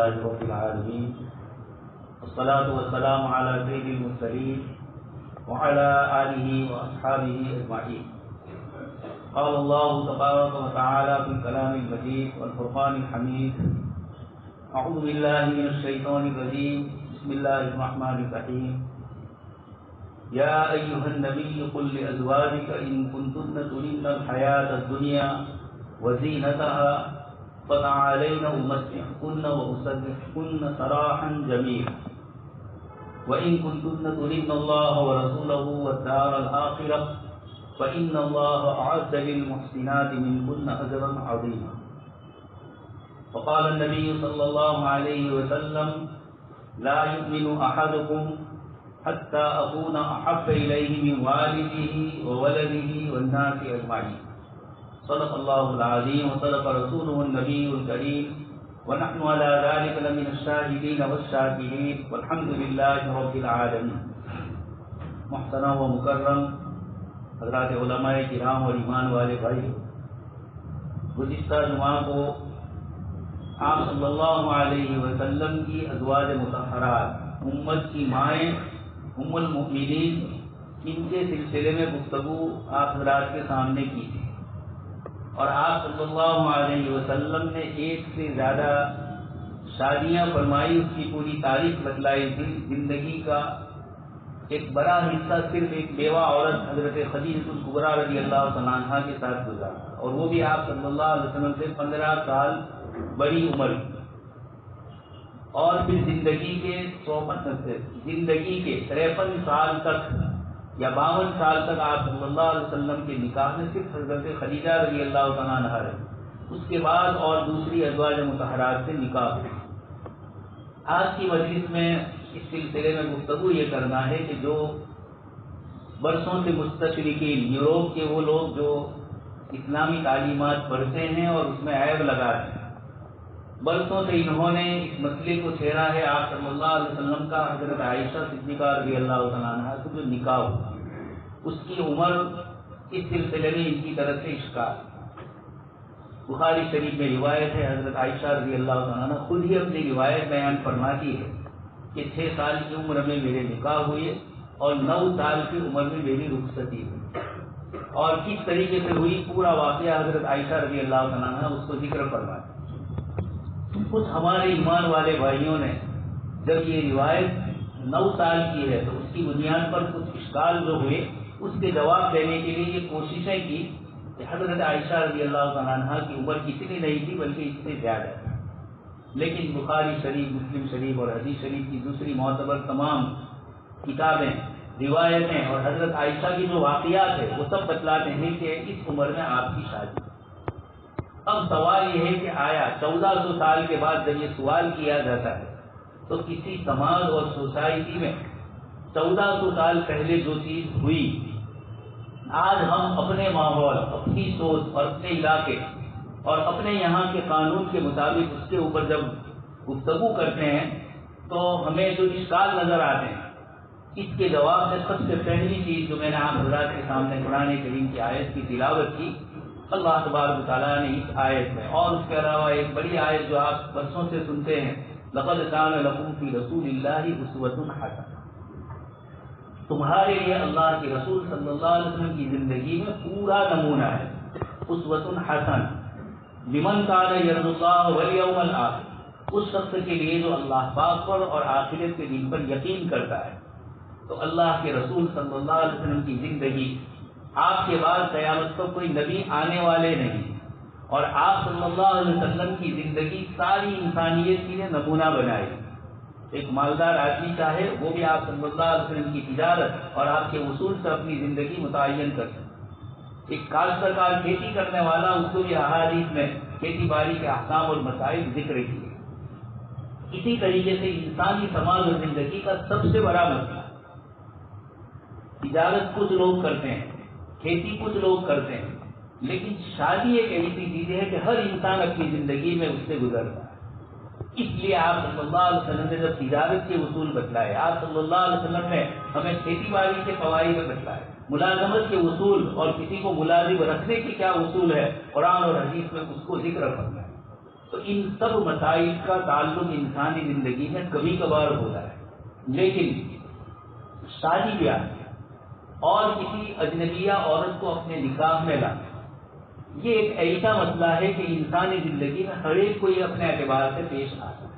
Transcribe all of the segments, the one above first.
لله رب العالمين والصلاة والسلام على سيد المرسلين وعلى آله وأصحابه أجمعين. قال الله تبارك وتعالى في الكلام المجيد والفرقان الحميد: أعوذ بالله من الشيطان الرجيم، بسم الله الرحمن الرحيم. يا أيها النبي قل لأزواجك إن كنتن تردن الحياة الدنيا وزينتها فتعالين أمتعكن وأسرحكن سراحا جميلا وإن كنتن تردن الله ورسوله والدار الآخرة فإن الله أعد للمحسنات منكن أجرا عظيما. وقال النبي صلى الله عليه وسلم: لا يؤمن أحدكم حتى أكون أحب إليه من والده وولده والناس أجمعين. صدق الله العظيم وصدق رسوله النبي الكريم ونحن على ذلك لمن الشاهدين والشاكرين والحمد لله رب العالمين. محترم و مکرم حضرات علماء کرام اور ایمان والے بھائی، گزشتہ جمعہ کو آپ صلی اللہ علیہ وسلم کی ازواج مطہرات، امت کی مائیں، ام المؤمنین، ان کے سلسلے میں گفتگو آپ حضرات کے سامنے کی تھی، اور آپ صلی اللہ علیہ وسلم نے ایک سے زیادہ شادیاں فرمائی، اس کی پوری تاریخ بتلائی تھی. زندگی کا ایک بڑا حصہ صرف ایک بیوہ عورت حضرت خدیجہ الکبریٰ رضی اللہ تعالیٰ عنہا کے ساتھ گزارا، اور وہ بھی آپ صلی اللہ علیہ وسلم سے 15 سال بڑی عمر. اور پھر زندگی کے 53 سال تک یا 52 سال تک آپ صلی اللہ علیہ وسلم کے نکاح میں صرف حضرت خدیجہ رضی اللہ تعالیٰ عنہا رہے. اس کے بعد اور دوسری ازواج مطہرات سے نکاح ہوئی. آج کی مجلس میں اس سلسلے میں گفتگو یہ کرنا ہے کہ جو برسوں سے مستشرقین، یوروپ کے وہ لوگ جو اسلامی تعلیمات پڑھتے ہیں اور اس میں عیب لگاتے ہیں، برسوں سے انہوں نے اس مسئلے کو چھیڑا ہے. آپ صلی اللہ علیہ وسلم کا حضرت عائشہ صدیقہ رضی اللہ تعالیٰ عنہا سے جو نکاح ہوا، اس کی عمر، اس سلسلے میں ان کی طرف سے اشکال. بخاری شریف میں روایت ہے، حضرت عائشہ رضی اللہ تعالیٰ عنہ خود ہی اپنی روایت بیان فرماتی ہے کہ 6 سال کی عمر میں میرے نکاح ہوئے اور 9 سال کی عمر میں میری رخصتی ہوئی. اور کس طریقے سے ہوئی پورا واقعہ حضرت عائشہ رضی اللہ تعالیٰ عنہ اس کو ذکر فرماتی. کچھ ہمارے ایمان والے بھائیوں نے جب یہ روایت 9 سال کی ہے تو اس کی بنیاد پر کچھ اشکال جو ہوئے، اس کے جواب دینے کے لیے یہ کوششیں کی کہ حضرت عائشہ رضی اللہ تعالیٰ عنہ کی عمر کتنی نہیں تھی بلکہ اس سے زیادہ تھی. لیکن بخاری شریف، مسلم شریف اور حدیث شریف کی دوسری معتبر تمام کتابیں، روایتیں اور حضرت عائشہ کی جو واقعات ہیں وہ سب بتلاتے ہیں کہ اس عمر میں آپ کی شادی. اب سوال یہ ہے کہ آیا 1400 سال کے بعد جب یہ سوال کیا جاتا ہے تو کسی سماج اور سوسائٹی میں 1400 سال پہلے جو چیز ہوئی، آج ہم اپنے ماحول، اپنی سوچ اور اپنے علاقے اور اپنے یہاں کے قانون کے مطابق اس کے اوپر جب گفتگو کرتے ہیں تو ہمیں جو اشکال نظر آتے ہیں، اس کے جواب میں سب سے پہلی چیز جو میں نے آپ حضرات کے سامنے قرآن کریم کی آیت کی تلاوت کی، اللہ تبارک تعالیٰ نے اس آیت میں اور اس کے علاوہ ایک بڑی آیت جو آپ برسوں سے سنتے ہیں، لقد کان لکم فی رسول اللہ اسوۃ حسنہ، تمہارے لیے اللہ کے رسول صلی اللہ علیہ وسلم کی زندگی میں پورا نمونہ ہے. اسوۃ حسنہ لمن کان یرجو اللہ والیوم الآخر، اس شخص کے لیے جو اللہ پاک پر اور آخرت کے دن پر یقین کرتا ہے. تو اللہ کے رسول صلی اللہ علیہ وسلم کی زندگی، آپ کے بعد قیامت تک کوئی نبی آنے والے نہیں، اور آپ صلی اللہ علیہ وسلم کی زندگی ساری انسانیت کے لیے نمونہ بنائی. ایک مالدار آدمی چاہے وہ بھی آپ صلی اللہ علیہ وسلم کی تجارت اور آپ کے اصول سے اپنی زندگی متعین کر سکے. ایک کاشتکار کھیتی کرنے والا، اس کو بھی احادیث میں کھیتی باڑی کے احکام اور مسائل ذکر کیے. اسی طریقے سے انسانی سماج اور زندگی کا سب سے بڑا مسئلہ، تجارت کچھ لوگ کرتے ہیں، کھیتی کچھ لوگ کرتے ہیں، لیکن شادی ایک ایسی چیز ہے کہ ہر انسان اپنی زندگی میں اس سے گزرتا ہے. اس لیے آپ صلی اللہ علیہ وسلم نے جب تجارت کے اصول بتلائے، آپ صلی اللہ علیہ وسلم نے ہمیں کھیتی باڑی کے قواعد بتلائے، ملازمت کے اصول اور کسی کو ملازم رکھنے کے کیا اصول ہے، قرآن اور حدیث میں اس کو ذکر فرمایا. تو ان سب مسائل کا تعلق انسانی زندگی میں کبھی کبھار ہوتا ہے، لیکن شادی بیاہ اور کسی اجنبیہ عورت کو اپنے نکاح میں لانا یہ ایک ایسا مسئلہ ہے کہ انسانی زندگی میں ہر ایک کو یہ اپنے اعتبار سے پیش آتا ہے۔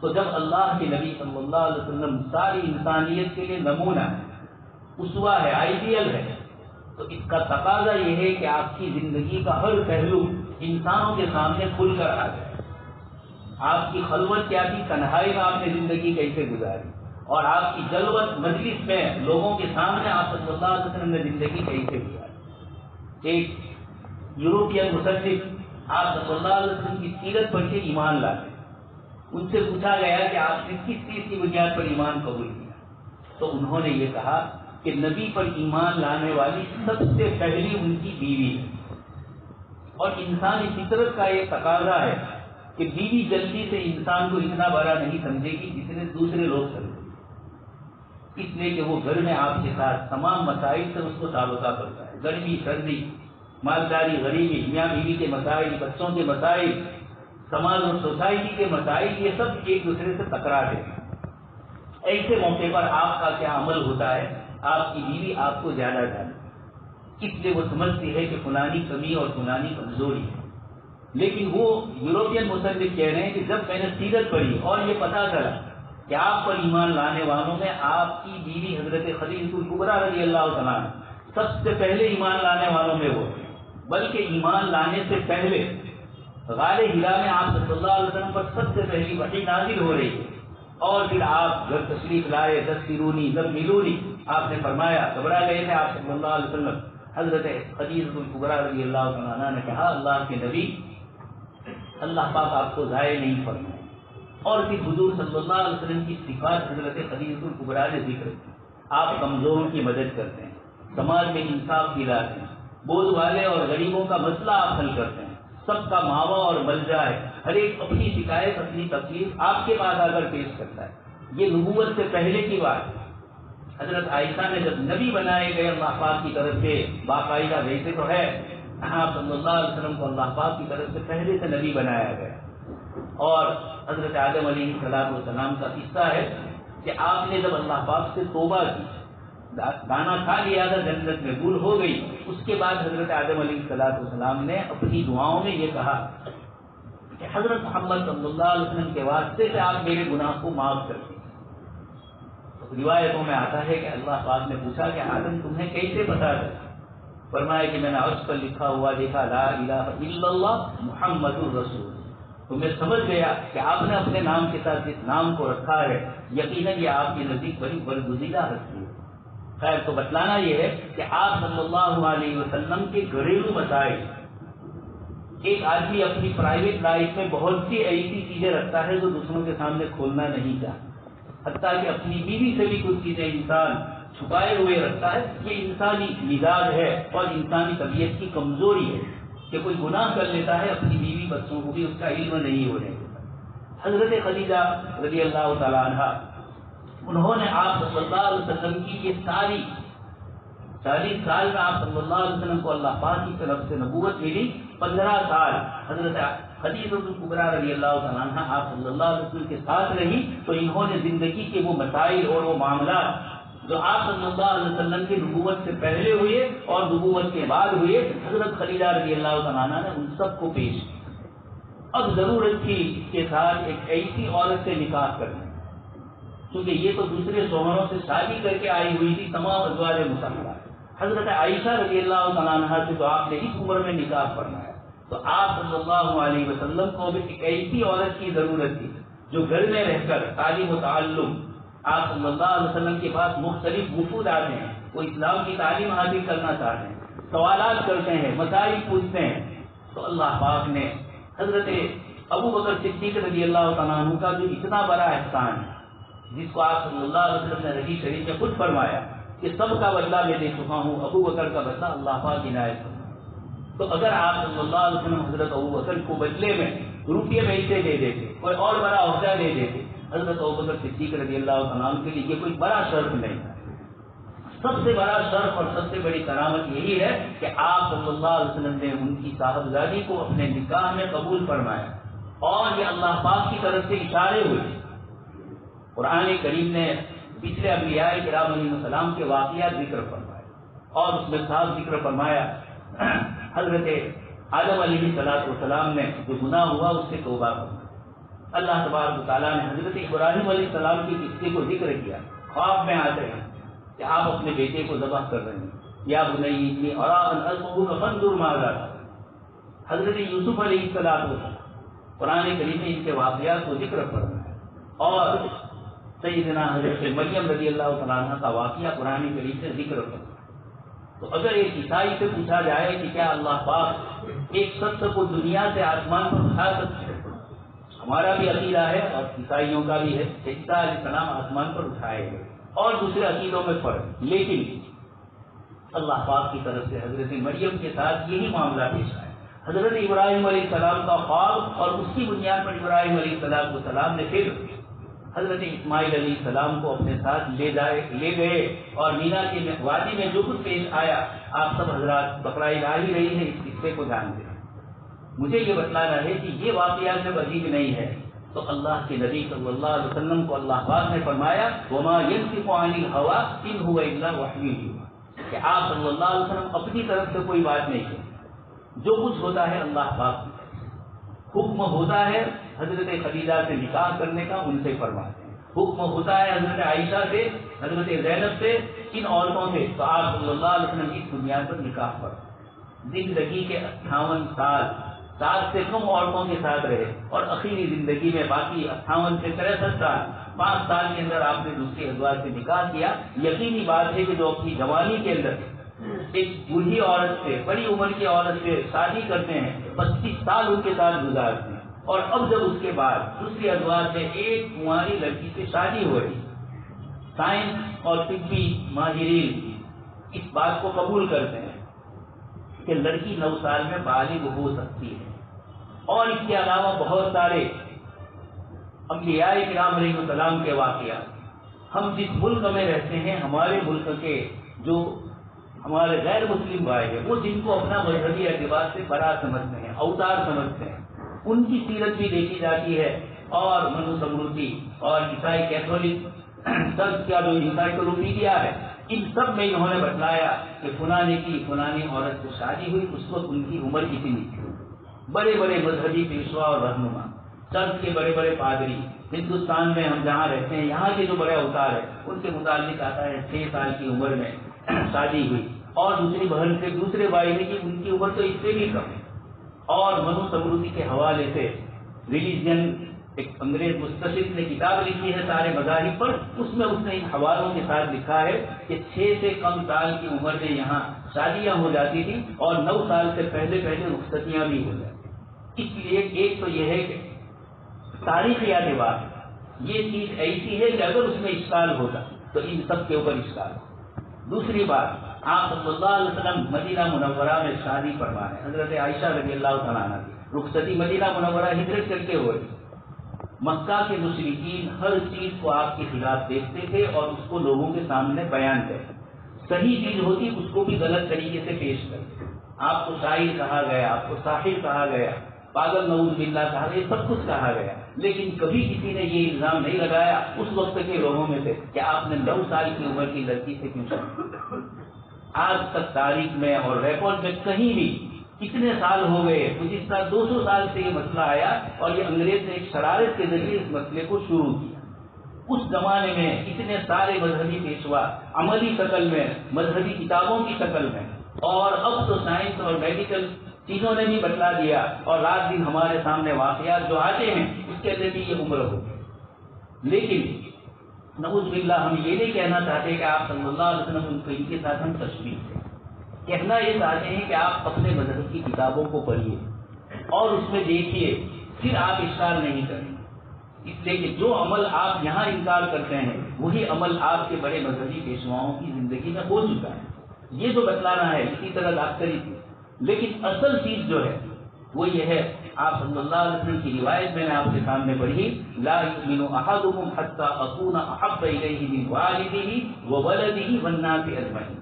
تو جب اللہ کے نبی صلی اللہ علیہ وسلم ساری انسانیت کے لیے نمونہ ہے، اسوہ ہے، آئیڈیل ہے، تو اس کا تقاضا یہ ہے کہ آپ کی زندگی کا ہر پہلو انسانوں کے سامنے کھل کر آ جائے۔ آپ کی خلوت کیا تھی، تنہائی میں آپ نے زندگی کیسے گزاری، اور آپ کی جلوت مجلس میں لوگوں کے سامنے آپ صلی اللہ علیہ وسلم نے زندگی کیسے گزاری۔ ایک یورپین مصنف آپ صلی اللہ علیہ وسلم کی سیرت پڑھ کے ایمان لاتے، ان سے پوچھا گیا کہ آپ نے کس چیز کی بنیاد پر ایمان قبول کیا، تو انہوں نے یہ کہا کہ نبی پر ایمان لانے والی سب سے پہلی ان کی بیوی ہے، اور انسانی فطرت کا یہ تقاضا ہے کہ بیوی جلدی سے انسان کو اتنا بڑا نہیں سمجھے گی جتنے دوسرے لوگ سمجھے، اس لیے کہ وہ گھر میں آپ کے ساتھ تمام مسائل سے اس کو تعلقہ کرتا ہے، گرمی سردی، مالداری غریبی، میاں بیوی کے مسائل، بچوں کے مسائل، سماج اور سوسائٹی کے مسائل، یہ سب ایک دوسرے سے ٹکراتے ہیں۔ ایسے موقع پر آپ کا کیا عمل ہوتا ہے، آپ کی بیوی آپ کو زیادہ جانتی، اس لیے وہ سمجھتی ہے کہ فلانی کمی اور فلانی کمزوری ہے، لیکن وہ یورپین مصنف کہہ رہے ہیں کہ جب میں نے سیرت پڑھی اور یہ پتا چلا کہ آپ پر ایمان لانے والوں میں آپ کی بیوی حضرت خدیجہ الکبریٰ رضی اللہ تعالیٰ سب سے پہلے ایمان لانے والوں میں وہ، بلکہ ایمان لانے سے پہلے غار ہرا میں آپ صلی اللہ علیہ وسلم پر سب سے پہلی وحی نازل ہو رہی ہے، اور پھر آپ گھر تشریف لائے، دستیرونی جب ملونی آپ نے فرمایا، گھبرا گئے تھے آپ صلی اللہ علیہ وسلم۔ حضرت خدیجہ الکبریٰ رضی اللہ عنہا نے کہا اللہ کے نبی، اللہ پاک آپ کو ضائع نہیں فرمائے، اور پھر حضور صلی اللہ علیہ وسلم کی صفات حضرت خدیجہ الکبریٰ نے ذکر کی، آپ کمزوروں کی مدد کرتے ہیں، سماج میں انصاف دلاتے ہیں، بوجھ والے اور غریبوں کا مسئلہ آپ حل کرتے ہیں، سب کا ماوا اور ملجا ہے، ہر ایک اپنی شکایت اپنی تکلیف آپ کے پاس آ کر پیش کرتا ہے۔ یہ نبوت سے پہلے کی بات ہے۔ حضرت عائشہ نے جب نبی بنائے گئے اللہ پاک کی طرف سے، باقاعدہ ویسے تو ہے آپ صلی اللہ علیہ وسلم کو اللہ پاک کی طرف سے پہلے سے نبی بنایا گیا، اور حضرت آدم علیہ السلام کا قصہ ہے کہ آپ نے جب اللہ پاک سے توبہ کی، دانا کھا لیا تھا، جنت میں بھول ہو گئی، اس کے بعد حضرت آدم علیہ السلام نے اپنی دعاؤں میں یہ کہا کہ حضرت محمد صلی اللہ علیہ وسلم کے واسطے سے آپ میرے گناہ کو معاف کر دیں۔ روایتوں میں آتا ہے کہ اللہ پاک نے پوچھا کہ آدم تمہیں کیسے پتا چلا؟ فرمایا کہ میں نے عرش پر لکھا ہوا دیکھا لا الہ الا اللہ محمد الرسول، تو میں سمجھ گیا کہ آپ نے اپنے نام کے ساتھ جس نام کو رکھا ہے یقیناً یہ آپ کے نزدیک بڑی برگزیدہ ہستی ہے۔ خیر، تو بتلانا یہ ہے کہ آپ صلی اللہ علیہ وسلم کے گھریلو مسائل، ایک آدمی اپنی پرائیویٹ لائف میں بہت سی ایسی چیزیں رکھتا ہے جو دوسروں کے سامنے کھولنا نہیں چاہتا، حتیٰ کہ اپنی بیوی سے بھی کچھ چیزیں انسان چھپائے ہوئے رکھتا ہے۔ یہ انسانی مزاج ہے اور انسانی طبیعت کی کمزوری ہے کہ کوئی گناہ کر لیتا ہے، اپنی بیوی بچوں کو بھی اس کا علم نہیں ہونے دیتا۔ حضرت خدیجہ رضی اللہ تعالیٰ عنہا، انہوں نے آپ صلی اللہ علیہ وسلم کی یہ 40 سال میں آپ صلی اللہ علیہ وسلم کو اللہ پاک کی طرف سے نبوت ملی، 15 سال حضرت خدیجہ الکبریٰ رضی اللہ تعالیٰ عنہا آپ صلی اللہ علیہ وسلم کے ساتھ رہی، تو انہوں نے زندگی کے وہ مسائل اور وہ معاملات جو آپ صلی اللہ علیہ وسلم کی نبوت سے پہلے ہوئے اور نبوت کے بعد ہوئے، حضرت خدیجہ رضی اللہ تعالیٰ عنہا نے ان سب کو پیش کیا۔ اب ضرورت تھی اس کے ساتھ ایک ایسی عورت سے نکاح کرنا، کیونکہ یہ تو دوسرے شوہروں سے شادی کر کے آئی ہوئی تھی، تمام ازواج مطہرات۔ حضرت عائشہ رضی اللہ تعالیٰ عنہا سے تو آپ نے اس عمر میں نکاح فرمایا، تو آپ صلی اللہ علیہ وسلم کو بھی ایک ایسی عورت کی ضرورت تھی جو گھر میں رہ کر تعلیم و تعلم، آپ صلی اللہ علیہ وسلم کے پاس مختلف وفود آتے ہیں، وہ اسلام کی تعلیم حاصل کرنا چاہتے ہیں، سوالات کرتے ہیں، مسائل پوچھتے ہیں، تو اللہ پاک نے حضرت ابو بکر صدیق رضی اللہ تعالیٰ عنہ کا جو اتنا بڑا احسان ہے، جس کو آپ صلی اللہ علیہ وسلم نے حدیث شریف میں خود فرمایا کہ سب کا بدلہ میں دے چکا ہوں، ابو بکر کا بدلہ اللہ پاک عنایت فرمائے۔ تو اگر آپ صلی اللہ علیہ وسلم حضرت ابو بکر کو بدلے میں روپیے پیسے دے دیتے، کوئی اور بڑا عہدہ دے دیتے، حضرت ابو بکر صدیق رضی اللہ عنہ کے لیے یہ کوئی بڑا شرف نہیں تھا۔ سب سے بڑا شرف اور سب سے بڑی کرامت یہی ہے کہ آپ صلی اللہ علیہ وسلم نے ان کی صاحبزادی کو اپنے نکاح میں قبول فرمایا، اور یہ اللہ پاک کی طرف سے اشارے ہوئے۔ قرآن کریم نے پچھلے انبیاء کرام علیہ السلام کے واقعات ذکر فرمائے اور اس میں صاف ذکر فرمایا حضرت آدم علیہ السلام نے جو گناہ ہوا اس سے توبہ کرنا۔ اللہ تبارک و تعالیٰ نے حضرت ابراہیم علیہ السلام کی قصے کو ذکر کیا، خواب میں آتے ہیں کہ آپ اپنے بیٹے کو ذبح کر رہے ہیں، یا بنی انی ارا ان اذبحک فانظر ماذا ترى۔ حضرت یوسف علیہ السلام قرآن کریم نے ان کے واقعات کو ذکر فرمایا، اور سیدنا حضرت مریم رضی اللہ تعالیٰ عنہ کا واقعہ قرآن کریم سے ذکر فرمایا۔ تو اگر ایک عیسائی سے پوچھا جائے کہ کیا اللہ پاک ایک شخص کو دنیا سے آسمان پر اٹھا سکتے ہیں، ہمارا بھی عقیدہ ہے اور عیسائیوں کا بھی ہے کہ عیسیٰ علیہ السلام آسمان پر اٹھائے گئے، اور دوسرے عقیدوں میں فرق، لیکن اللہ پاک کی طرف سے حضرت مریم کے ساتھ یہی معاملہ پیش آیا۔ حضرت ابراہیم علیہ السلام کا خواب، اور اس کی بنیاد پر ابراہیم علیہ السلام نے پھر حضرت اسماعیل علیہ السلام کو اپنے ساتھ لے گئے، اور مینا کے وادی میں جو کچھ پیش آیا آپ سب حضرات بقرہ عید آ ہی رہی ہے، اس قصے کو جانتے ہیں۔ مجھے یہ بتلانا ہے کہ یہ واقعات جب عجیب نہیں ہے تو اللہ کے نبی صلی اللہ علیہ وسلم کو اللہ پاک نے فرمایا وما ينطق عن الهوى ان هو الا وحی یوحی، کہ آپ صلی اللہ علیہ وسلم اپنی طرف سے کوئی بات نہیں کرتے، جو کچھ ہوتا ہے اللہ پاک کی طرف سے۔ حکم ہوتا ہے حضرت خدیجہ سے نکاح کرنے کا، ان سے فرماتے ہیں، حکم ہوتا ہے حضرت عائشہ سے، حضرت زینب سے، ان عورتوں سے، تو آپ صلی اللہ علیہ وسلم اس بنیاد پر نکاح پڑھتے۔ زندگی کے 58 سال 60 سے کم عورتوں کے ساتھ رہے، اور اخیری زندگی میں باقی 58 سے 63 سال 5 سال کے اندر آپ نے دوسری ازواج سے نکاح کیا۔ یقینی بات ہے کہ جو اپنی جوانی کے اندر ایک بوڑھی عورت سے، بڑی عمر کی عورت سے شادی کرتے ہیں، 25 سال ان کے ساتھ گزارتے ہیں، اور اب جب اس کے بعد دوسری ازواج سے ایک کنواری لڑکی سے شادی ہو رہی، سائنس اور طبی ماہرین اس بات کو قبول کرتے ہیں کہ لڑکی 9 سال میں بالغ ہو سکتی ہے، اور اس کے علاوہ بہت سارے انبیاء کرام علیہ السلام کے واقعات۔ ہم جس ملک میں رہتے ہیں، ہمارے ملک کے جو ہمارے غیر مسلم بھائی ہیں، وہ جن کو اپنا مذہبی اعتبار سے بڑا سمجھتے ہیں، اوتار سمجھتے ہیں، ان کی سیرت بھی دیکھی جاتی ہے، اور منو سمروتی اور عیسائی کیتھولک چرچ کا جو انسائکلوپیڈیا ہے، ان سب میں انہوں نے بتلایا کہ فلانی عورت سے شادی ہوئی، اس وقت ان کی عمر کتنی تھی۔ بڑے بڑے مذہبی پیشوا اور رہنما، چرچ کے بڑے بڑے پادری، ہندوستان میں ہم جہاں رہتے ہیں یہاں کے جو بڑے اوتار ہیں، ان کے متعلق آتا ہے 6 سال کی عمر میں شادی ہوئی، اور دوسری بہن سے دوسرے بھائی نے کہ ان کی عمر تو اس سے بھی کم ہے۔ اور منو سمروتی کے حوالے سے ریلیجن ایک انگریز مستشرق نے کتاب لکھی ہے سارے مذاہب پر، اس میں اس نے ان حوالوں کے ساتھ لکھا ہے کہ 6 سے کم سال کی عمر میں یہاں شادیاں ہو جاتی تھی، اور 9 سال سے پہلے رخصتیاں بھی ہو جاتی۔ اس لیے ایک تو یہ ہے کہ تاریخی اعتبار یہ چیز ایسی ہے کہ اگر اس میں اشکال ہوتا تو ان سب کے اوپر اشکال ہوتا۔ دوسری بات، آپ صلی اللہ علیہ وسلم مدینہ منورہ میں شادی فرما ہے، حضرت عائشہ رضی اللہ تعالیٰ عنہ کی رخصتی مدینہ منورہ ہجرت کر کے ہوئی۔ مکہ کے مشرکین ہر چیز کو آپ کے خلاف دیکھتے تھے اور اس کو لوگوں کے سامنے بیان کرتے، صحیح چیز ہوتی اس کو بھی غلط طریقے سے پیش کرتے۔ آپ کو شاعر کہا گیا، آپ کو ساحر کہا گیا، پاگل نعوذ باللہ کہا گیا، سب کچھ کہا گیا، لیکن کبھی کسی نے یہ الزام نہیں لگایا اس وقت کے لوگوں میں سے کہ آپ نے 9 سال کی عمر کی لڑکی سے کیوں شادی۔ آج تک تاریخ میں اور ریکارڈ میں کہیں بھی کتنے سال ہو گئے، گزشتہ 200 سال سے یہ مسئلہ آیا، اور یہ انگریز نے ایک شرارت کے ذریعے اس مسئلے کو شروع کیا۔ اس زمانے میں اتنے سارے مذہبی پیشوا عملی شکل میں، مذہبی کتابوں کی شکل میں، اور اب تو سائنس اور میڈیکل چیزوں نے بھی بتلا دیا، اور رات دن ہمارے سامنے واقعات جو آتے ہیں اس کے اندر بھی یہ عمر ہو گئی۔ لیکن نعوذ باللہ ہم یہ نہیں کہنا چاہتے کہ آپ صلی اللہ علیہ وسلم ان کے ساتھ ہم تشبیہ ہیں، کہنا یہ چاہتے ہیں کہ آپ اپنے مذہب کی کتابوں کو پڑھیے اور اس میں دیکھیے، پھر آپ اشکال نہیں کریں، اس لیے کہ جو عمل آپ یہاں انکار کرتے ہیں وہی عمل آپ کے بڑے مذہبی پیشواؤں کی زندگی میں ہو چکا ہے۔ یہ جو بتلانا ہے اسی طرح ڈاکٹری تھی، لیکن اصل چیز جو ہے وہ یہ ہے، آپ صلی اللہ علیہ وسلم کی روایت میں نے آپ کے سامنے پڑھی، لا یؤمن احدکم حتی اکون احب الیہ من والدہ وولدہ والناس اجمعین۔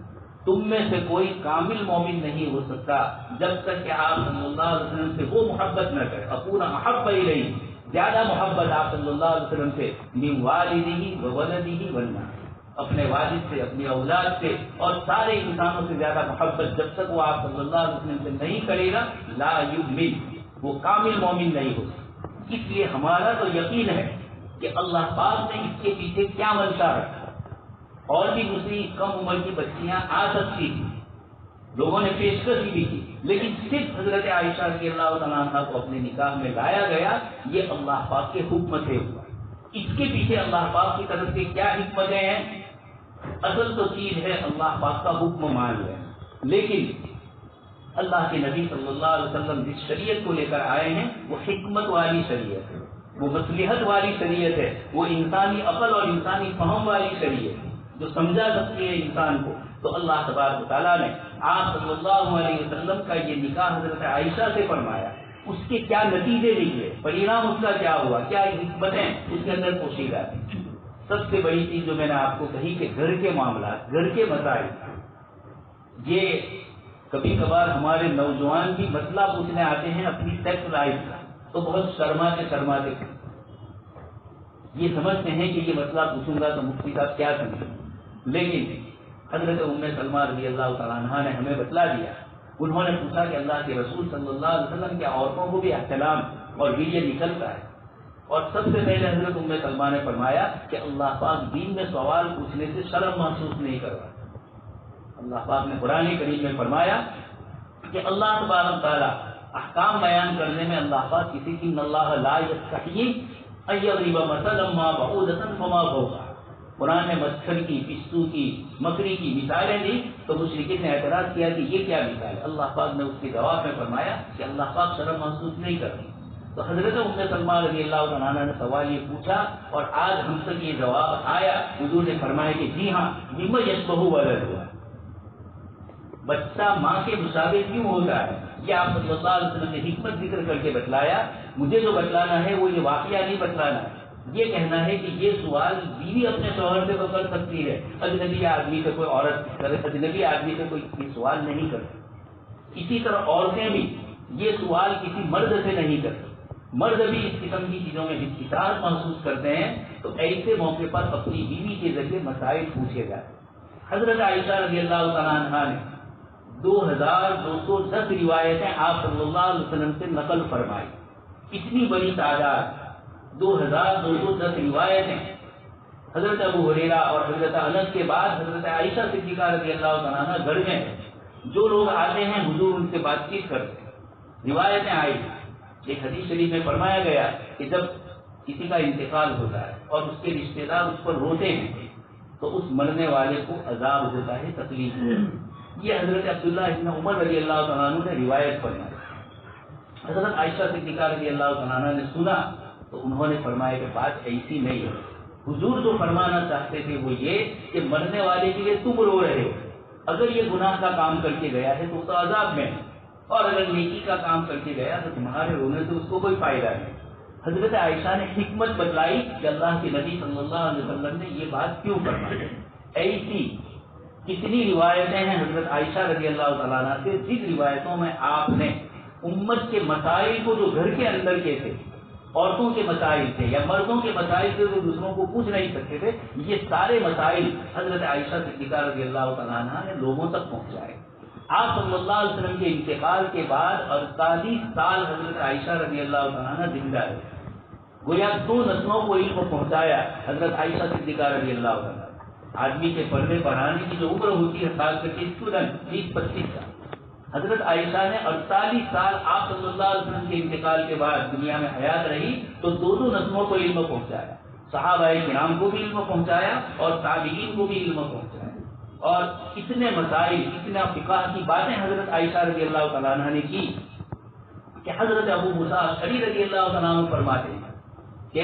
تم میں سے کوئی کامل مومن نہیں ہو سکتا جب تک کہ آپ صلی اللہ علیہ وسلم سے وہ محبت نہ کرے. اپنا محبت ہی نہیں، زیادہ محبت آپ صلی اللہ علیہ وسلم سے من والدہ و ولدہ والناس، اپنے والد سے، اپنی اولاد سے اور سارے انسانوں سے زیادہ محبت جب تک وہ آپ صلی اللہ علیہ وسلم سے نہیں کرے گا لا یؤمن، وہ کامل مومن نہیں ہو سکتا. اس لیے ہمارا تو یقین ہے کہ اللہ پاک نے اس کے پیچھے کیا منشا رکھا. اور بھی دوسری کم عمر کی بچیاں آ سکتی تھیں، لوگوں نے پیشکش بھی کی، لیکن صرف حضرت عائشہ رضی اللہ تعالیٰ عنہ کو اپنے نکاح میں لایا گیا. یہ اللہ پاک کے حکم سے ہوا. اس کے پیچھے اللہ پاک کی طرف سے کیا حکمتیں ہیں؟ اصل تو چیز ہے اللہ پاک کا حکم مان لیں، لیکن اللہ کے نبی صلی اللہ علیہ وسلم جس شریعت کو لے کر آئے ہیں وہ حکمت والی شریعت ہے، وہ مصلحت والی شریعت ہے، وہ انسانی عقل اور انسانی فہم والی شریعت ہے جو سمجھا سکتی ہے انسان کو. تو اللہ تبارک و تعالیٰ نے آپ صلی اللہ علیہ وسلم کا یہ نکاح حضرت عائشہ سے فرمایا. اس کے کیا نتیجے نکلے، پریرام اس کا کیا ہوا، کیا حکمتیں اس کے اندر پوشیدہ تھیں. سب سے بڑی چیز جو میں نے آپ کو کہی کہ گھر کے معاملات، گھر کے مسائل، یہ کبھی کبھار ہمارے نوجوان بھی مسئلہ پوچھنے آتے ہیں اپنی سیکس لائف کا، تو بہت شرماتے یہ سمجھتے ہیں کہ یہ مسئلہ پوچھوں گا تو مفتی صاحب کیا سمجھیں. لیکن حضرت ام سلمہ رضی اللہ تعالیٰ عنہ نے ہمیں بتلا دیا. انہوں نے پوچھا کہ اللہ کے رسول صلی اللہ علیہ وسلم کے عورتوں کو بھی احترام اور ویریہ نکلتا ہے، اور سب سے پہلے حضرت ام سلمہ نے فرمایا کہ اللہ پاک دین میں سوال پوچھنے سے شرم محسوس نہیں کروا. اللہ پاک نے قرآن کریم میں فرمایا کہ اللہ تبارک تعالیٰ احکام بیان کرنے میں اللہ پاک کسی کی اللہ لا یستحیی ان یضرب مثلا ما بعوضۃ فما فوقہا. قرآن نے مچھر کی، پستو کی، مکڑی کی مثالیں دی تو مشرکین نے اعتراض کیا کہ یہ کیا مثال ہے. اللہ پاک نے اس کے جواب میں فرمایا کہ اللہ پاک شرم محسوس نہیں کرتی. تو حضرت ام سلمہ رضی اللہ تعالیٰ عنہ نے سوال یہ پوچھا اور آج ہم تک یہ جواب آیا. حضور نے فرمایا کہ جی ہاں، بما یشبہ ولدہ، بچہ ماں کے مشابہ کیوں ہوتا ہے. یہ آپ صلی اللہ علیہ وسلم نے حکمت ذکر کر کے بتلایا. مجھے جو بتلانا ہے وہ یہ واقعہ نہیں بتلانا ہے، یہ کہنا ہے کہ یہ سوال بیوی اپنے شوہر سے تو کر سکتی ہے، اجنبی آدمی سے کوئی عورت اجنبی آدمی سے کوئی سوال نہیں کر سکتی. اسی طرح عورتیں بھی یہ سوال کسی مرد سے نہیں کرتی. مرد بھی اس قسم کی چیزوں میں حساس محسوس کرتے ہیں تو ایسے موقع پر اپنی بیوی کے ذریعے مسائل پوچھے جاتے. حضرت عائشہ رضی اللہ تعالیٰ عنہ نے 2210 روایتیں آپ صلی اللہ علیہ وسلم سے نقل فرمائی. اتنی بڑی تعداد 2210 روایتیں. حضرت ابو ہریرہ اور حضرت انس کے بعد حضرت عائشہ صدیقہ رضی اللہ تعالیٰ عنہ گھر میں جو لوگ آتے ہیں حضور ان سے بات چیت کرتے ہیں. روایتیں آئی. ایک حدیث شریف میں فرمایا گیا کہ جب کسی کا انتقال ہوتا ہے اور اس کے رشتے دار اس پر روتے ہیں تو اس مرنے والے کو عذاب ہوتا ہے، تکلیف ہوتی ہے. یہ حضرت عبداللہ ابن عمر رضی اللہ تعالیٰ عنہ نے روایت فرمائی. حضرت عائشہ صدیقہ رضی اللہ تعالیٰ عنہ نے سنا تو انہوں نے فرمایا کہ بات ایسی نہیں ہے. حضور جو فرمانا چاہتے تھے وہ یہ کہ مرنے والے کے لیے تم رو رہے ہو، اگر یہ گناہ کا کام کر کے گیا ہے تو عذاب میں ہے، اور اگر نیکی کا کام کر کے گیا تو تمہارے رونے سے اس کو کوئی فائدہ نہیں. حضرت عائشہ نے حکمت بتلائی کہ اللہ کے نبی صلی اللہ علیہ وسلم نے یہ بات کیوں فرمائی. ایسی کتنی روایتیں ہیں حضرت عائشہ رضی اللہ تعالیٰ عنہ سے جن روایتوں میں آپ نے امت کے مسائل کو جو گھر کے اندر کے تھے، عورتوں کے مسائل تھے یا مردوں کے مسائل تھے جو دوسروں کو پوچھ نہیں سکتے تھے، یہ سارے مسائل حضرت عائشہ صدیقہ رضی اللہ تعالیٰ عنہ نے لوگوں تک پہنچائے. آپ صلی اللہ علیہ وسلم کے انتقال کے بعد 48 سال حضرت عائشہ رضی اللہ تعالیٰ عنہ زندہ رہے. گویا 2 نسلوں کو علم پہنچایا حضرت عائشہ صدیقہ رضی اللہ تعالیٰ. آدمی کے پڑھنے پڑھانے کی جو عمر ہوتی ہے خاص کر کے اسٹوڈنٹ 20-25 سال، حضرت عائشہ نے 48 سال آپ صلی اللہ علیہ وسلم کے انتقال کے بعد دنیا میں حیات رہی تو 2 نسلوں کو علم پہنچایا. صحابہ کرام کو بھی علم پہنچایا اور تابعین کو بھی علم پہنچایا. اور اتنے مسائل، اتنا فقہ کی باتیں حضرت عائشہ رضی اللہ تعالیٰ عنہ نے کی کہ حضرت ابو موسیٰ اشعری رضی اللہ تعالیٰ عنہ فرماتے ہیں کہ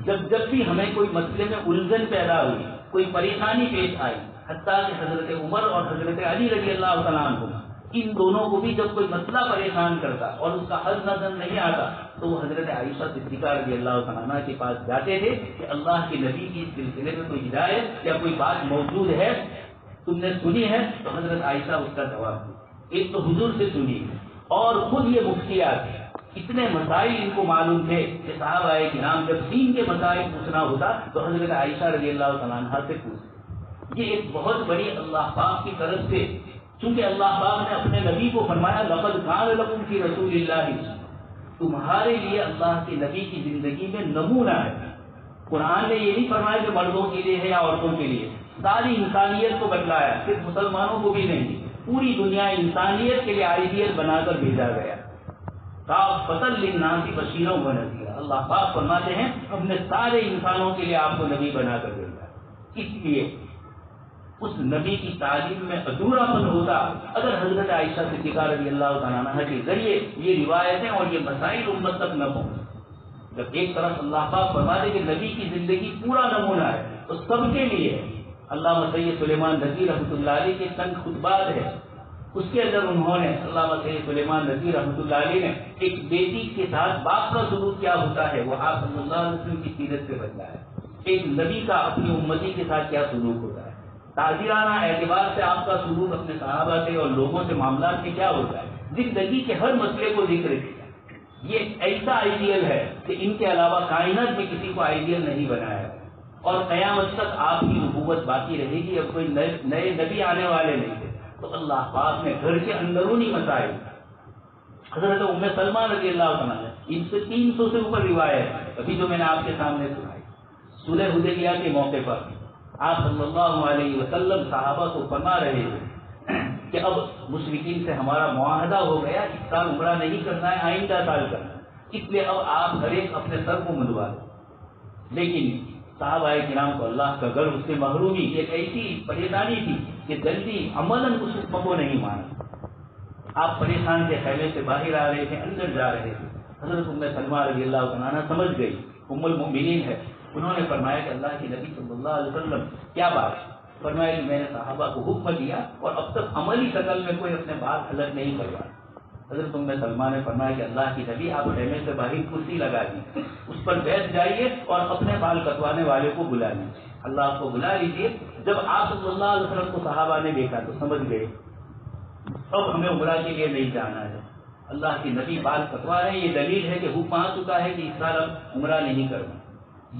جب بھی ہمیں کوئی مسئلے میں الجھن پیدا ہوئی، کوئی پریشانی پیش آئی، حتیٰ کہ حضرت عمر اور حضرت علی رضی اللہ تعالیٰ عنہ ان دونوں کو بھی جب کوئی مسئلہ پریشان کرتا اور اس کا حل نظر نہیں آتا تو وہ حضرت عائشہ صدیقہ رضی اللہ تعالیٰ عنہ کے پاس جاتے تھے کہ اللہ کے نبی کی اس سلسلے میں کوئی ہدایت یا کوئی بات موجود ہے تم نے سنی ہے؟ تو حضرت عائشہ اس کا جواب دی، ایک تو حضور سے سنی اور خود یہ مفتیات اتنے مسائل ان کو معلوم تھے کہ صحابہ کرام جب دین کے مسائل پوچھنا ہوتا تو حضرت عائشہ رضی اللہ تعالیٰ عنہ سے پوچھتے۔ یہ ایک بہت بڑی اللہ پاک کی طرف سے، چونکہ اللہ پاک نے اپنے نبی کو فرمایا لقد کان لکم فی رسول اللہ، تمہارے لیے اللہ کے نبی کی زندگی میں نمونہ ہے۔ قرآن نے یہ نہیں فرمایا کہ مردوں کے لیے ہے یا عورتوں کے لیے، ساری انسانیت کو بتلایا، صرف مسلمانوں کو بھی نہیں، پوری دنیا انسانیت کے لیے آئیڈیل بنا کر بھیجا گیا۔ کافۃ للناس بشیرا ونذیرا، اللہ پاک فرماتے ہیں ہم نے سارے انسانوں کے لیے آپ کو نبی بنا کر بھیجا۔ اس لیے اس نبی کی تعلیم میں ادھورا پن ہوتا اگر حضرت عائشہ صدیقہ رضی اللہ تعالیٰ عنہ کے ذریعے یہ روایتیں اور یہ مسائل امت تک نہ پہنچ۔ جب ایک طرف اللہ پاک فرماتے کہ نبی کی زندگی پورا نمونہ ہے تو سب کے لیے علامہ سید سلیمان نذیر رحمۃ اللہ علیہ کے چند خطبات ہے، اس کے اندر انہوں نے علامہ سید سلیمان نذیر رحمۃ اللہ علیہ نے ایک بیٹی کے ساتھ باپ کا سلوک کیا ہوتا ہے وہ آپ صلی اللہ علیہ وسلم کی سیرت سے بدلا ہے، ایک نبی کا اپنی امتی کے ساتھ کیا سلوک ہوتا ہے، تاجرانہ اعتبار سے آپ کا سلوک اپنے صحابہ سے اور لوگوں سے معاملات میں کیا ہوتا ہے، زندگی کے ہر مسئلے کو ذکر کیا۔ یہ ایسا آئیڈیل ہے کہ ان کے علاوہ کائنات میں کسی کو آئیڈیل نہیں بنایا ہے، اور قیامت تک آپ کی نبوت باقی رہے گی، اب کوئی نئے نبی آنے والے نہیں تھے۔ تو اللہ پاک نے گھر کے اندرونی مسائل، حضرت ام سلمہ رضی اللہ عنہ ان سے 300 سے اوپر روایت ابھی جو میں نے آپ کے سامنے سنائی، صلح حدیبیہ کے موقع پر آپ صلی اللہ علیہ وسلم صحابہ کو فرما رہے تھے کہ اب مشرکین سے ہمارا معاہدہ ہو گیا، اس سال عمرہ نہیں کرنا ہے، آئندہ سال کرنا ہے، اس لیے اب آپ ہر ایک اپنے سر کو منڈوا دیں۔ لیکن صحابہ کرام کو اللہ کا گھر اس سے محرومی ایک ایسی پریشانی تھی کہ جلدی عملاً اس حکم کو نہیں مانا۔ آپ پریشان تھے، خیمے سے باہر آ رہے تھے، اندر جا رہے تھے، حضرت ام سلمہ رضی اللہ عنہا سمجھ گئی، ام المؤمنین ہے، انہوں نے فرمایا کہ اللہ کے نبی صلی اللہ علیہ وسلم کیا بات ہے؟ فرمایا کہ میں نے صحابہ کو حکم دیا اور اب تک عملی شکل میں کوئی اپنے بات حلق نہیں کروا۔ حضرت ام سلمہ نے فرمایا کہ اللہ کی نبی آپ خیمے سے باہر کرسی لگا دی، اس پر بیٹھ جائیے اور اپنے بال کٹوانے والے کو بلا لیجیے، اللہ کو بلا لیجیے۔ جب آپ صلی اللہ علیہ وسلم کو صحابہ نے دیکھا تو سمجھ گئے اب ہمیں عمرہ کے لیے نہیں جانا ہے، اللہ کی نبی بال کٹوا رہے ہیں، یہ دلیل ہے کہ حکم آ چکا ہے کہ اس سال اب عمرہ نہیں کرنا۔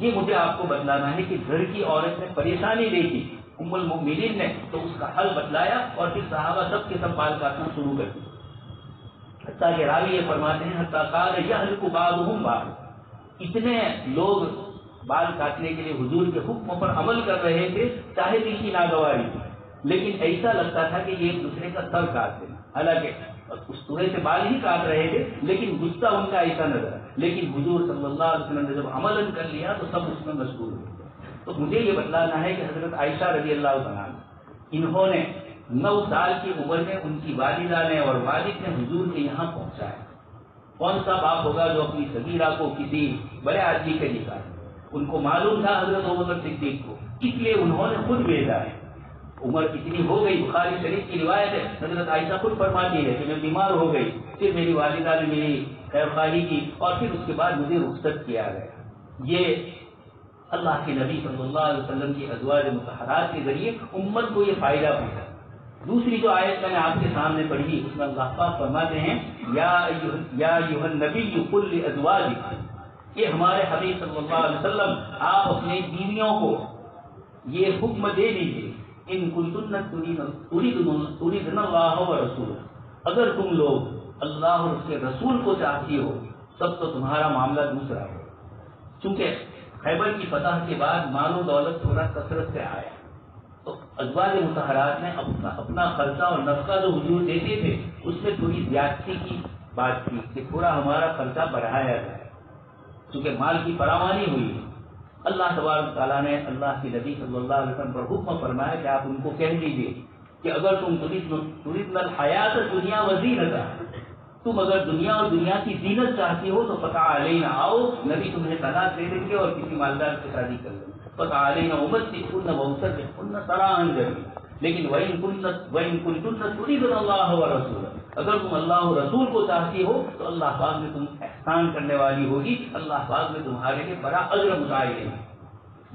یہ مجھے آپ کو بتلانا ہے کہ گھر کی عورت نے پریشانی دیکھی، ام المؤمنین نے تو اس کا حل بتلایا اور پھر صحابہ سب کے سب بال کاٹنا شروع کر دیا۔ حتیٰ کہ راوی یہ فرماتے ہیں حتیٰ قال یحلق بعضهم بعضا، اتنے لوگ بال کاٹنے کے لیے حضور کے حکم پر عمل کر رہے تھے، چاہے دل کی ناگواری تھی، لیکن ایسا لگتا تھا کہ یہ ایک دوسرے کا سر کاٹ دیں، حالانکہ اسطورے سے بال ہی کاٹ رہے تھے لیکن غصہ ان کا ایسا نظر، لیکن حضور صلی اللہ علیہ وسلم نے جب عمل کر لیا تو سب اس میں مشغول ہوئے۔ تو مجھے یہ بتلانا ہے کہ حضرت عائشہ رضی اللہ عنہا انہوں نے 9 سال کی عمر میں ان کی والدہ نے اور والد نے حضور کے یہاں پہنچایا۔ کون سا باپ ہوگا جو اپنی صغیرہ کو کسی بڑے آدمی کے نکالے؟ ان کو معلوم تھا حضرت ابوبکر صدیق کو، اس لیے انہوں نے خود بھیجا ہے۔ عمر اتنی ہو گئی، بخاری شریف کی روایت ہے، حضرت عائشہ خود فرماتی ہے کہ میں بیمار ہو گئی، پھر میری والدہ نے میری خیر خواہی کی اور پھر اس کے بعد مجھے رخصت کیا گیا۔ یہ اللہ کے نبی صلی اللہ علیہ وسلم کی ازواج مطہرات کے ذریعے امت کو یہ فائدہ پہنچا۔ دوسری جو آیت میں نے آپ کے سامنے پڑھی اس میں اللہ پاک فرماتے ہیں یا ایھا النبی قل لازواجک، کہ ہمارے حبیب صلی اللہ علیہ وسلم آپ اپنی بیویوں کو یہ حکم دے دیجیے ان کنتن تریدن اللہ ورسولہ، اگر تم لوگ اللہ اور اس کے رسول کو چاہتی ہو تب تو تمہارا معاملہ دوسرا ہو۔ چونکہ خیبر کی فتح کے بعد مال و دولت تھوڑا کثرت سے آیا تو ازواج مطہرات نے اپنا خرچہ اور نفقہ جو حضور دیتے تھے اس میں تھوڑی زیادتی کی بات کی کہ تھوڑا ہمارا خرچہ بڑھایا جائے، چونکہ مال کی فراوانی ہوئی۔ اللہ تبارک تعالیٰ نے اللہ کے نبی صلی اللہ علیہ وسلم پر حکم فرمایا کہ آپ ان کو کہہ دیجیے کہ اگر تم تريدن الحیات الدنیا وزینتہا، تم اگر دنیا اور دنیا کی زینت چاہتی ہو تو فتعالینا، آؤ نبی تمہیں طلاق دے دیں گے اور کسی مالدار سے شادی کر لیں گے، فتعالینا امتعکن واسرحکن سراحا جمیلا، لیکن وَإِن كُنتُنَّ تُرِيدُنَ اللَّهَ وَرَسُولَهُ، اگر تم اللہ و رسول کو چاہتی ہو تو اللہ پاک میں تم احسان کرنے والی ہوگی، اللہ پاک میں تمہارے لیے بڑا اجر متعین ہے۔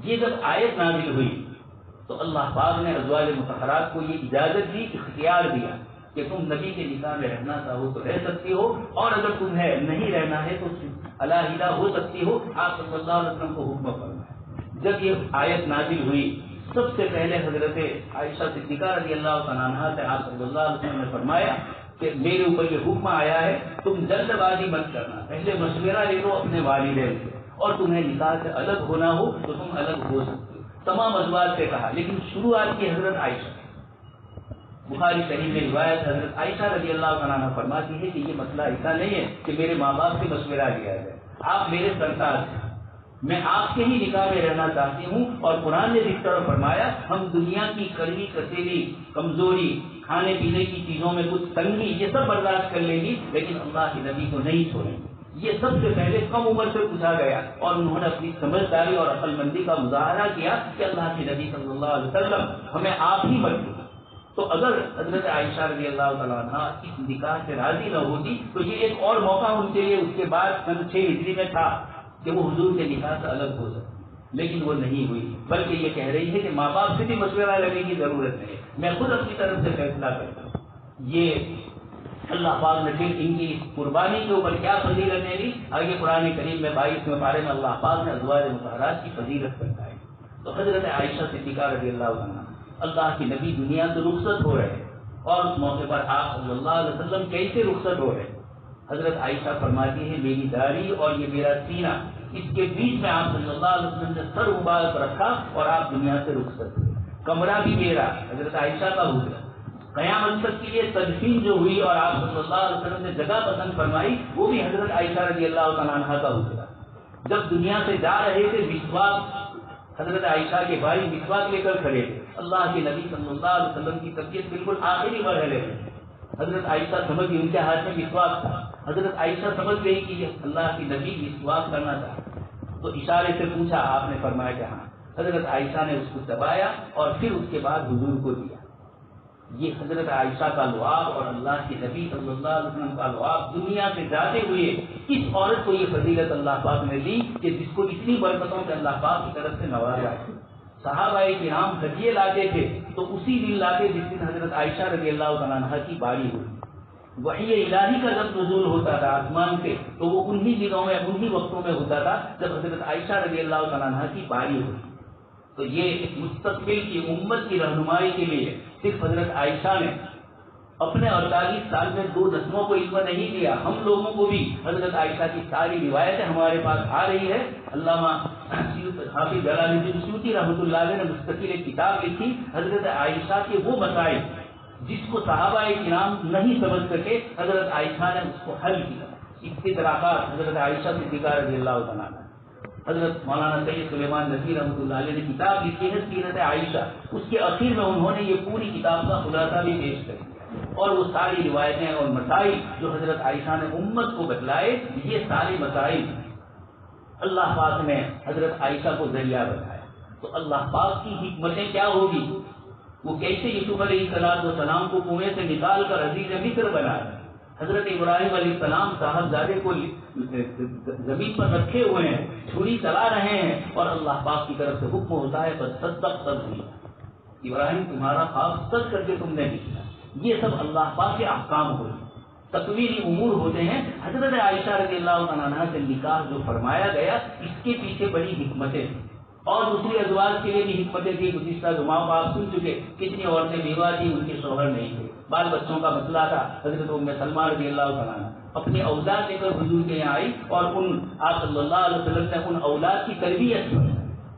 یہ جب آیت نازل ہوئی تو اللہ پاک نے ازواج مطہرات کو یہ اجازت دی، اختیار دیا کہ تم نبی کے نکاح میں رہنا چاہو تو رہ سکتی ہو، اور اگر تمہیں نہیں رہنا ہے تو علیحدہ ہو سکتی ہو۔ آپ صلی اللہ علیہ وسلم کو حکم فرمایا۔ جب یہ آیت نازل ہوئی، سب سے پہلے حضرت عائشہ صدیقہ رضی اللہ تعالیٰ عنہا سے آپ صلی اللہ علیہ وسلم نے فرمایا کہ میرے اوپر یہ حکم آیا ہے، تم جلد بازی مت کرنا، پہلے مشورہ لے لو اپنے والدین سے، اور تمہیں نکاح سے الگ ہونا ہو تو تم الگ ہو سکتے ہو۔ تمام ازواج سے کہا، لیکن شروعات کی حضرت عائشہ۔ بخاری شریف میں روایت حضرت عائشہ رضی اللہ تعالیٰ عنہ فرماتی ہے کہ یہ مسئلہ ایسا نہیں ہے کہ میرے ماں باپ سے مشورہ لیا جائے، آپ میرے سرتاج ہیں، میں آپ کے ہی نکاح میں رہنا چاہتی ہوں، اور قرآن نے اس طرح فرمایا ہم دنیا کی کڑوی کسیلی کمزوری، کھانے پینے کی چیزوں میں کچھ تنگی، یہ سب برداشت کر لیں گی، لیکن اللہ کے نبی کو نہیں چھوڑیں گے۔ یہ سب سے پہلے کم عمر سے پوچھا گیا، اور انہوں نے اپنی سمجھداری اور عقل مندی کا مظاہرہ کیا کہ اللہ کے نبی صلی اللہ علیہ وسلم ہمیں آپ ہی مرضی۔ تو اگر حضرت عائشہ رضی اللہ تعالیٰ عنہ اس نکاح سے راضی نہ ہوتی تو یہ ایک اور موقع ان کے لیے اس کے بعد 6 ہجری میں تھا کہ وہ حضور کے نکاح سے الگ ہو سکتی، لیکن وہ نہیں ہوئی، بلکہ یہ کہہ رہی ہے کہ ماں باپ سے بھی مشورہ لینے کی ضرورت نہیں، میں خود اپنی طرف سے فیصلہ کرتا ہوں۔ یہ اللہ پاک نے پھر ان کی قربانی کے اوپر کیا فضیلت دی، آگے قرآن کریم میں 22ویں پارے میں اللہ پاک نے ازواج مطہرات کی فضیلت بتائی۔ تو حضرت عائشہ صدیقہ رضی اللہ عنہ، اللہ کے نبی دنیا سے رخصت ہو رہے، اور اس موقع پر آپ صلی اللہ علیہ وسلم کیسے رخصت ہو رہے؟ حضرت عائشہ فرماتی ہے میری داڑھی اور یہ میرا سینہ، اس کے بیچ میں آپ صلی اللہ علیہ وسلم نے سر مبارک رکھا اور آپ دنیا سے رخصت ہوئے۔ کمرہ بھی میرا، حضرت عائشہ کا حکم۔ قیامت تک کے لیے تدفین جو ہوئی اور آپ صلی اللہ علیہ وسلم نے جگہ پسند فرمائی، وہ بھی حضرت عائشہ رضی اللہ تعالیٰ عنہا کا حکم۔ جب دنیا سے جا رہے تھے، مسواک حضرت عائشہ کے بھائی مسواک لے کر کھڑے تھے، اللہ کے نبی صلی اللہ علیہ وسلم کی طبیعت بالکل آخری مرحلے میں، حضرت عائشہ سمجھ گئی، ان کے ہاتھ میں مسواک تھا، حضرت عائشہ سمجھ گئی کہ اللہ کی نبی مسواک کرنا چاہتا، تو اشارے سے پوچھا، آپ نے فرمایا کہ ہاں۔ حضرت عائشہ نے اس کو دبایا اور پھر اس کے بعد حضور کو دیا۔ یہ حضرت عائشہ کا لعاب اور اللہ کے نبی صلی اللہ علیہ وسلم کا لعاب، دنیا سے جاتے ہوئے اس عورت کو یہ فضیلت اللہ پاک نے دی کہ جس کو اتنی برکتوں سے اللہ پاک کی طرف سے نوازا ہے۔ صحابہ کرام ہدیے لاتے تھے تو اسی دن لاتے جس دن حضرت عائشہ رضی اللہ تعالیٰ عنہ کی باری ہوئی۔ وحی الہی کا جب نزول ہوتا تھا آسمان سے تو وہ انہی دنوں میں، انہی وقتوں میں ہوتا تھا جب حضرت عائشہ رضی اللہ تعالیٰ عنہ کی باری ہوئی۔ تو یہ مستقبل کی امت کی رہنمائی کے لیے صرف حضرت عائشہ نے اپنے 48 سال میں 2 نسلوں کو علم نہیں دیا، ہم لوگوں کو بھی حضرت عائشہ کی ساری روایتیں ہمارے پاس آ رہی ہے۔ علامہ حافظ جلال الدین سیوطی رحمۃ اللہ علیہ نے مستقل ایک کتاب لکھی، حضرت عائشہ کے وہ مسائل جس کو صحابہ کرام نہیں سمجھ سکے، حضرت عائشہ نے اس کو حل کیا۔ استدراکات حضرت عائشہ صدیقہ رضی اللہ تعالیٰ عنہ۔ حضرت مولانا سید سلیمان نذیر رحمۃ اللہ علیہ نے کتاب لکھی ہے سیرت عائشہ، اس کے اخیر میں انہوں نے یہ پوری کتاب کا خلاصہ بھی پیش کر دیا، اور وہ ساری روایتیں اور مسائل جو حضرت عائشہ نے امت کو بتلائے، یہ سارے مسائل اللہ پاک نے حضرت عائشہ کو ذریعہ بتایا۔ تو اللہ پاک کی حکمتیں کیا ہوگی، وہ کیسے یوسف علیہ السلام کو کنویں سے نکال کر عزیز مصر بنایا، حضرت ابراہیم علیہ السلام صاحبزادے کو زمین پر رکھے ہوئے ہیں، چھری چلا رہے ہیں، اور اللہ پاک کی طرف سے حکم ہوتا ہے بس صدق ابراہیم تمہارا خواب سچ کر کے تم نے لکھا۔ یہ سب اللہ پاک کے احکام ہوئے، تکوینی امور ہوتے ہیں۔ حضرت عائشہ رضی اللہ عنہا سے نکاح جو فرمایا گیا، اس کے پیچھے بڑی حکمتیں ہیں، اور دوسری ازواج کے لیے بھی حکمتیں تھیں۔ گزشتہ جمعہ کو آپ سن چکے، کتنی عورتیں بیوہ تھیں، ان کے شوہر نہیں تھے، بال بچوں کا مسئلہ تھا۔ حضرت ام سلمہ رضی اللہ تعالیٰ عنہ اپنے اولاد لے کر حضور کے یہاں آئی، اور آپ صلی اللہ علیہ وسلم نے ان اولاد کی تربیت کی۔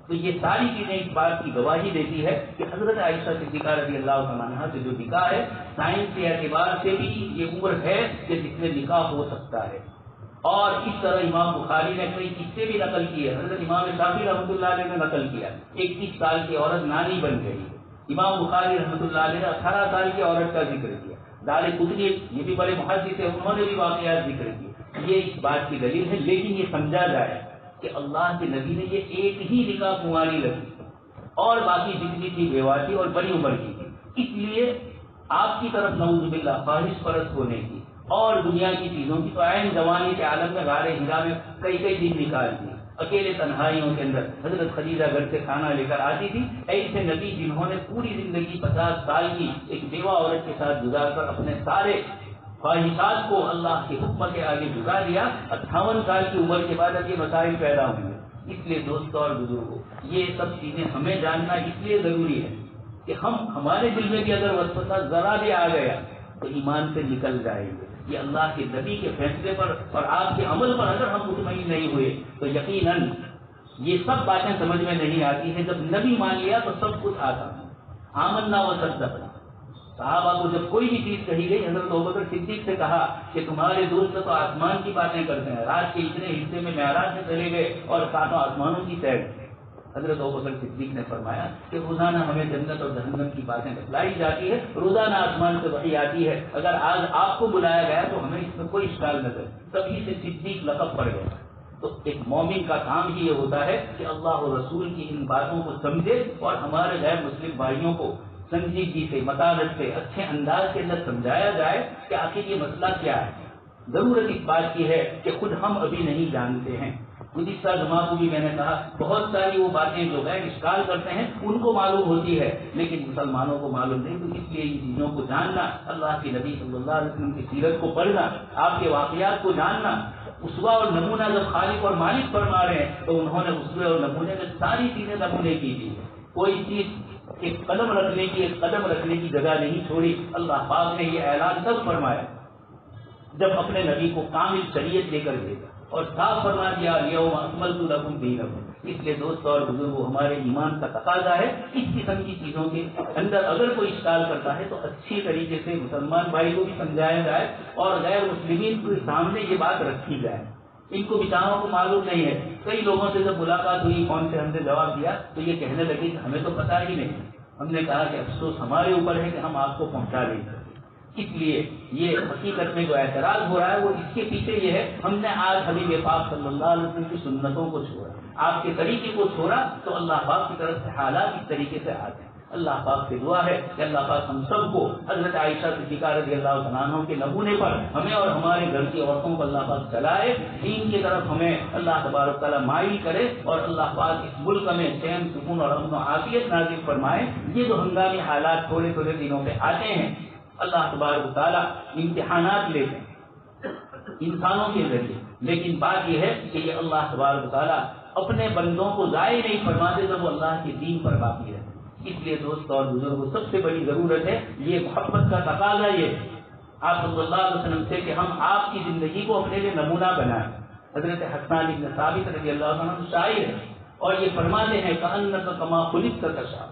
تو یہ ساری چیزیں اس بات کی گواہی دیتی ہے کہ حضرت عائشہ صدیقہ رضی اللہ تعالیٰ عنہ سے جو نکاح ہے، سائنس کے اعتبار سے بھی یہ عمر ہے کہ جس میں نکاح ہو سکتا ہے۔ اور اس طرح امام بخاری نے کئی قصے بھی نقل کیے، حضرت امام شافعی رحمۃ اللہ علیہ نے نقل کیا، 21 سال کی عورت نانی بن گئی۔ امام بخاری رحمۃ اللہ علیہ نے 18 سال کی عورت کا ذکر کیا۔ دار قطنی یہ بھی بڑے محدث ہیں، انہوں نے بھی واقعات ذکر کیے۔ یہ اس بات کی دلیل ہے، لیکن یہ سمجھا جائے کہ اللہ کے نبی نے یہ ایک ہی نکاح کنواری رکھی اور باقی جتنی تھی بیوہ تھی اور بڑی عمر کی تھی، اس لیے آپ کی طرف نعوذ باللہ خواہش پرست ہونے کی اور دنیا کی چیزوں کی تو عین جوانی کے عالم میں غار ہرا میں کئی دن نکال دی، اکیلے تنہائیوں کے اندر حضرت خدیجہ گھر سے کھانا لے کر آتی تھی. ایسے نبی جنہوں نے پوری زندگی 50 سال کی ایک بیوہ عورت کے ساتھ گزار کر اپنے سارے خواہشات کو اللہ کے حکم کے آگے جھکا دیا، 58 سال کی عمر کے بعد اب یہ مسائل پیدا ہوئے. اس لیے دوستوں اور بزرگوں، یہ سب چیزیں ہمیں جاننا اس لیے ضروری ہے کہ ہمارے دل میں بھی اگر وسوسہ ذرا بھی آ گیا تو ایمان سے نکل جائیں گے. یہ اللہ کے نبی کے فیصلے پر اور آپ کے عمل پر اگر ہم مطمئن نہیں ہوئے تو یقیناً یہ سب باتیں سمجھ میں نہیں آتی ہیں. جب نبی مان لیا تو سب کچھ آتا ہے. آمنا و صدقنا، صحابہ کو جب کوئی بھی چیز کہی گئی، حضرت ابوبکر صدیق سے کہا کہ تمہارے دوست تو آسمان کی باتیں کرتے ہیں، رات کے اتنے حصے میں معراج میں چلے گئے اور ساتوں آسمانوں کی سیر. حضرت ابوبکر صدیق نے فرمایا کہ روزانہ ہمیں جنت اور جہنم کی باتیں بتلائی جاتی ہے، روزانہ آسمان سے وحی آتی ہے. اگر آج آپ کو بلایا گیا تو ہمیں اس میں کوئی اشکال نہ کرے. تبھی سے صدیق لقب پڑ گیا. تو ایک مومن کا کام ہی یہ ہوتا ہے کہ اللہ و رسول کی ان باتوں کو سمجھے اور ہمارے غیر مسلم بھائیوں کو سنجیدگی سے، متانت سے، اچھے انداز کے اندر سمجھایا جائے کہ آخر یہ مسئلہ کیا ہے. ضرورت اس بات کی ہے کہ خود ہم ابھی نہیں جانتے ہیں. گزشتہ جمعہ کو بھی میں نے کہا بہت ساری وہ باتیں جو غیر اشکال کرتے ہیں ان کو معلوم ہوتی ہے لیکن مسلمانوں کو معلوم نہیں. تو اس لیے ان چیزوں کو جاننا، اللہ کے نبی صلی اللہ علیہ وسلم کی سیرت کو پڑھنا، آپ کے واقعات کو جاننا. اسوہ اور نمونہ جب خالق اور مالک فرما رہے ہیں تو انہوں نے اسوے اور نمونے میں ساری چیزیں نمونے کی تھی. کوئی چیز ایک قدم رکھنے کی جگہ نہیں چھوڑی. اللہ پاک نے یہ اعلان تب فرمایا جب اپنے نبی کو کامل شریعت لے کر بھیجا اور صاف فرما دیا یوم اکملت لکم دینکم. اس لیے دوستوں اور بزرگوں، ہمارے ایمان کا تقاضا ہے اس قسم کی چیزوں کے اندر اگر کوئی اشکال کرتا ہے تو اچھی طریقے سے مسلمان بھائی کو بھی سمجھایا جائے اور غیر مسلمین کے سامنے یہ بات رکھی جائے. ان کو بیچاروں کو معلوم نہیں ہے. کئی لوگوں سے جب ملاقات ہوئی، کون سے ہم نے جواب دیا تو یہ کہنے لگے کہ ہمیں تو پتہ ہی نہیں. ہم نے کہا کہ افسوس ہمارے اوپر ہے کہ ہم آپ کو پہنچا نہیں سکتے. اس لیے یہ حقیقت میں جو اعتراض ہو رہا ہے وہ اس کے پیچھے یہ ہے ہم نے آج حبیب پاک صلی اللہ علیہ وسلم کی سنتوں کو چھوڑا، آپ کے طریقے کو چھوڑا تو اللہ پاک کی طرف سے حالات اس طریقے سے آتے ہیں. اللہ پاک سے دعا ہے کہ اللہ پاک ہم سب کو حضرت عائشہ صدیقہ رضی اللہ تعالیٰ عنہ کے نمونے پر ہمیں اور ہمارے گھر کی عورتوں کو اللہ پاک چلائے، دین کی طرف ہمیں اللہ تبارک تعالیٰ مائل کرے اور اللہ پاک اس ملک میں چین، سکون اور امن و عافیت نازل فرمائے. یہ جو ہنگامی حالات تھوڑے تھوڑے دنوں میں آتے ہیں، اللہ تبارک تعالیٰ امتحانات لیتے ہیں انسانوں کے ذریعے، لیکن بات یہ ہے کہ یہ اللہ تبارک تعالیٰ اپنے بندوں کو ضائع نہیں فرماتے جب وہ اللہ کے دین پر باقی رہتے. اس لیے دوستوں اور بزرگوں، سب سے بڑی ضرورت ہے یہ محبت کا تقاضا یہ آپ صلی اللہ علیہ وسلم سے کہ ہم آپ کی زندگی کو اپنے لیے نمونہ بنائیں. حضرت حسان بن ثابت رضی اللہ عنہ شاعر ہے اور یہ فرماتے ہیں کأنک کما خلقت تشاء،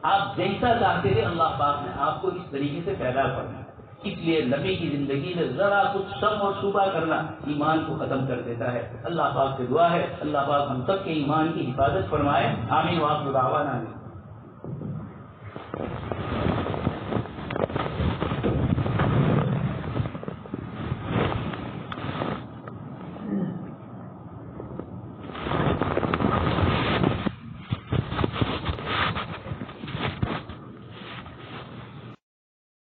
آپ جیسا چاہتے تھے اللہ پاک نے آپ کو اس طریقے سے پیدا کرنا. اس لیے نبی کی زندگی میں ذرا کچھ شک اور شبہ کرنا ایمان کو ختم کر دیتا ہے. اللہ پاک سے دعا ہے اللہ پاک ہم سب کے ایمان کی حفاظت فرمائے. آمین. وآخر دعوانا